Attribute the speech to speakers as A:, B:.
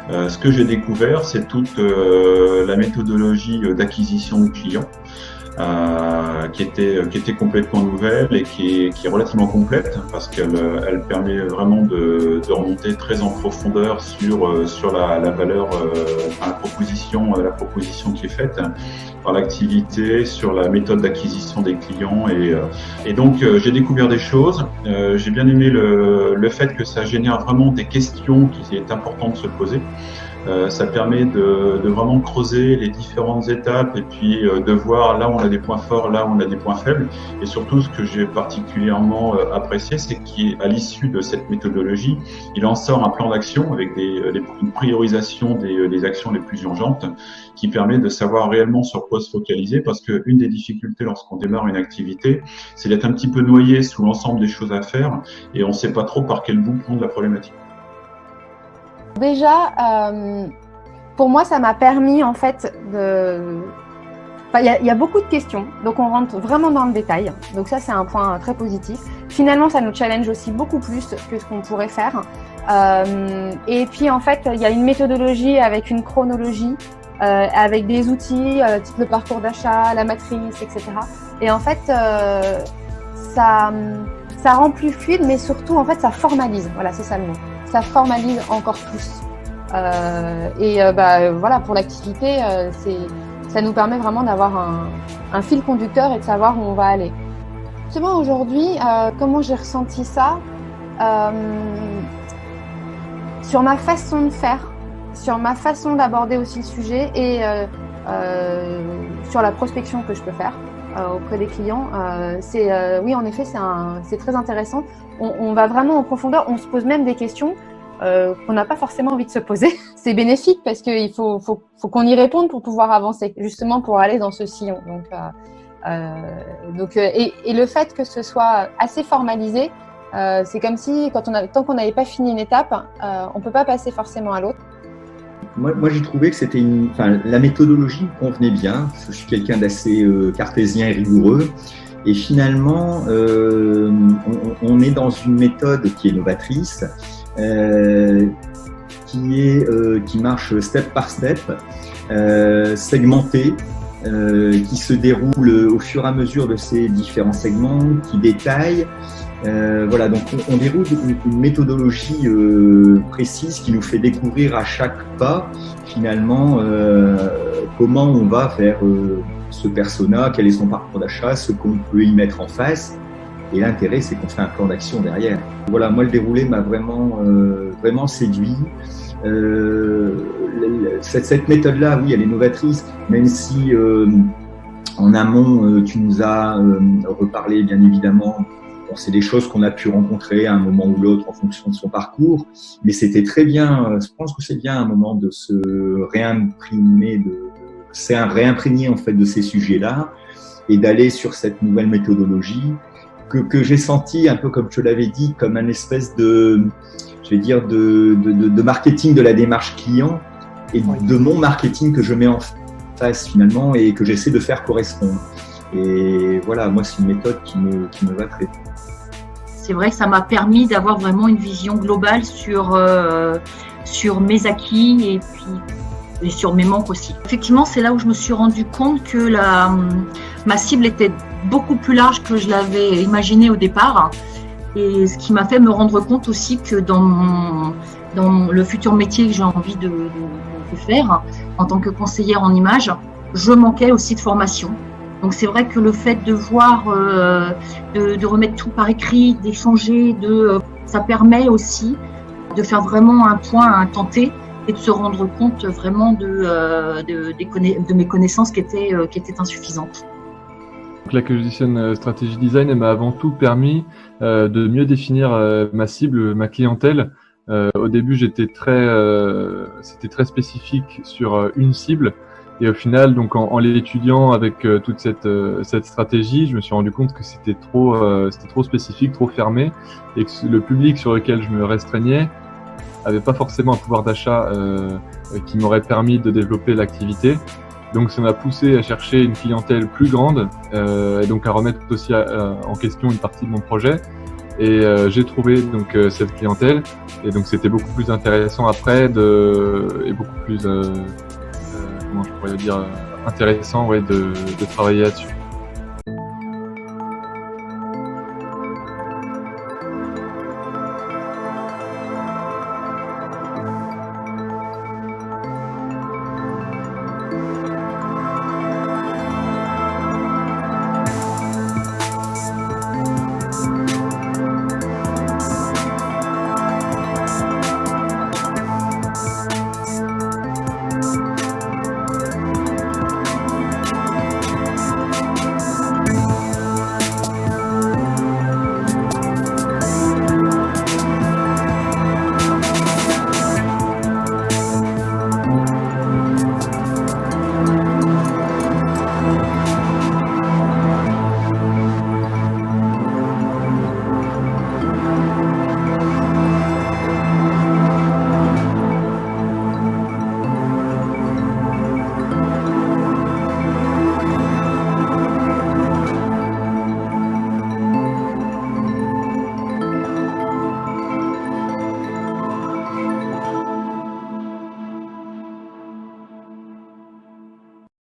A: Ce que j'ai découvert, c'est toute la méthodologie d'acquisition de clients. Qui était complètement nouvelle et qui est relativement complète parce qu'elle permet vraiment de remonter très en profondeur sur la valeur, la proposition qui est faite par l'activité, sur la méthode d'acquisition des clients et donc j'ai découvert des choses. J'ai bien aimé le fait que ça génère vraiment des questions qui est important de se poser. Ça permet de vraiment creuser les différentes étapes et puis de voir là où on a des points forts, là où on a des points faibles. Et surtout, ce que j'ai particulièrement apprécié, c'est qu'à l'issue de cette méthodologie, il en sort un plan d'action avec une priorisation des actions les plus urgentes qui permet de savoir réellement sur quoi se focaliser parce qu'une des difficultés lorsqu'on démarre une activité, c'est d'être un petit peu noyé sous l'ensemble des choses à faire et on ne sait pas trop par quel bout prendre la problématique.
B: Déjà, pour moi, ça m'a permis en fait de... Il y a beaucoup de questions, donc on rentre vraiment dans le détail. Donc ça, c'est un point très positif. Finalement, ça nous challenge aussi beaucoup plus que ce qu'on pourrait faire. Et puis, en fait, il y a une méthodologie avec une chronologie, avec des outils, type le parcours d'achat, la matrice, etc. Et en fait, ça rend plus fluide, mais surtout, en fait, ça formalise. Voilà, c'est ça le mot. Ça formalise encore plus. Voilà, pour l'activité, ça nous permet vraiment d'avoir un fil conducteur et de savoir où on va aller. Justement, aujourd'hui, comment j'ai ressenti ça sur ma façon de faire, sur ma façon d'aborder aussi le sujet et sur la prospection que je peux faire auprès des clients. Oui, en effet, c'est très intéressant. On va vraiment en profondeur, on se pose même des questions qu'on n'a pas forcément envie de se poser. C'est bénéfique parce qu'il faut qu'on y réponde pour pouvoir avancer, justement pour aller dans ce sillon. Et le fait que ce soit assez formalisé, c'est comme si tant qu'on n'avait pas fini une étape, on peut pas passer forcément à l'autre.
C: Moi, j'ai trouvé que la méthodologie me convenait bien. Je suis quelqu'un d'assez cartésien et rigoureux. Et finalement, on est dans une méthode qui est novatrice, qui marche step par step, segmentée, qui se déroule au fur et à mesure de ces différents segments, qui détaille. Voilà, donc on déroule une méthodologie précise qui nous fait découvrir à chaque pas, finalement, comment on va vers ce persona, quel est son parcours d'achat, ce qu'on peut y mettre en face. Et l'intérêt, c'est qu'on fait un plan d'action derrière. Voilà, moi, le déroulé m'a vraiment séduit. Cette méthode-là, oui, elle est novatrice, même si en amont, tu nous as reparlé, bien évidemment. Bon, c'est des choses qu'on a pu rencontrer à un moment ou l'autre en fonction de son parcours, mais c'était très bien. Je pense que c'est bien un moment de se réimprégner, réimprégner en fait de ces sujets-là et d'aller sur cette nouvelle méthodologie que j'ai senti un peu comme je l'avais dit, comme un espèce de marketing de la démarche client et de mon marketing que je mets en face finalement et que j'essaie de faire correspondre. Et voilà, moi c'est une méthode qui me va très bien.
D: C'est vrai que ça m'a permis d'avoir vraiment une vision globale sur mes acquis et sur mes manques aussi. Effectivement, c'est là où je me suis rendu compte que ma cible était beaucoup plus large que je l'avais imaginé au départ. Et ce qui m'a fait me rendre compte aussi que dans le futur métier que j'ai envie de faire, en tant que conseillère en images, je manquais aussi de formation. Donc c'est vrai que le fait de voir, de remettre tout par écrit, d'échanger, ça permet aussi de faire vraiment un point à un temps T et de se rendre compte vraiment de mes connaissances qui étaient insuffisantes.
E: Donc l'acquisition stratégie design elle m'a avant tout permis de mieux définir ma cible, ma clientèle. Au début, c'était très spécifique sur une cible. Et au final, donc en l'étudiant avec toute cette stratégie, je me suis rendu compte que c'était trop spécifique, trop fermé, et que le public sur lequel je me restreignais avait pas forcément un pouvoir d'achat qui m'aurait permis de développer l'activité. Donc ça m'a poussé à chercher une clientèle plus grande et donc à remettre aussi en question une partie de mon projet. Et j'ai trouvé donc cette clientèle, et donc c'était beaucoup plus intéressant après et beaucoup plus comment je pourrais dire intéressant de travailler là-dessus.